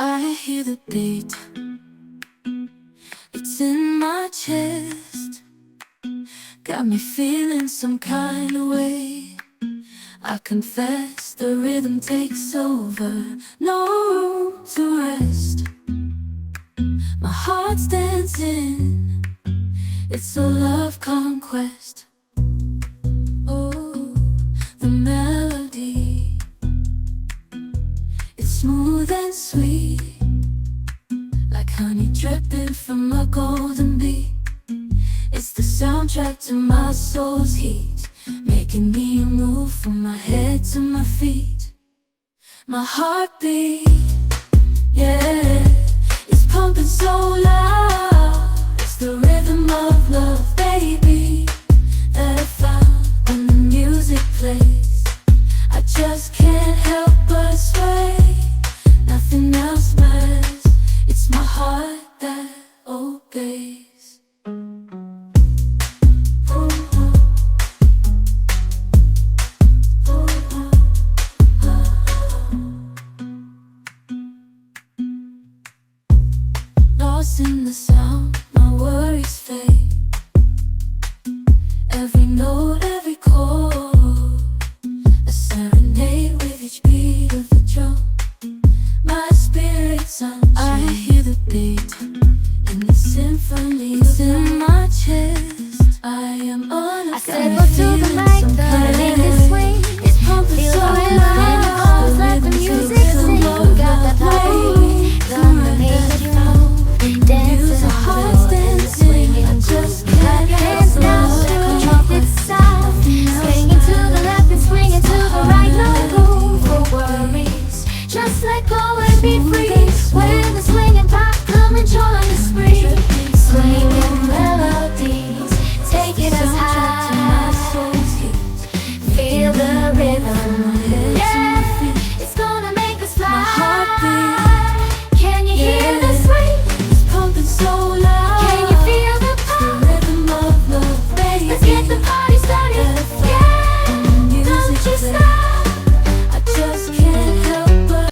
I hear the beat, it's in my chest, got me feeling some kind of way. I confess the rhythm takes over, no room to rest. My heart's dancing, it's a love conquest. Oh, the melody, it's smooth and sweet, like honey dripping from a golden bee. It's the soundtrack to my soul's heat, making me move from my head to my feet. My heartbeat, yeah, it's pumping so loud. It's the rhythm of love, baby, that I found when the music plays. I just can't help but sway, nothing else matters. It's my heart that obeys. Lost in the sound, my worries fade. Every note, every chord, a serenade with each beat of the drum. My spirit's unchained. I hear the beat in the symphony, it's in my chest. I am unafraid. I step up to the mic, the beat is swing. It's pumping Feel so the rhythm in your loud. bones, let the music sing. Got that power, gonna make you move. Dancing heart's dancing, swinging, I just clap your hands now, let the trumpet sound. Swinging to the left and swinging to the right, no room for worries. Just let go and be free. When the swinging pop, come and join the spree. Swinging melodies, take it as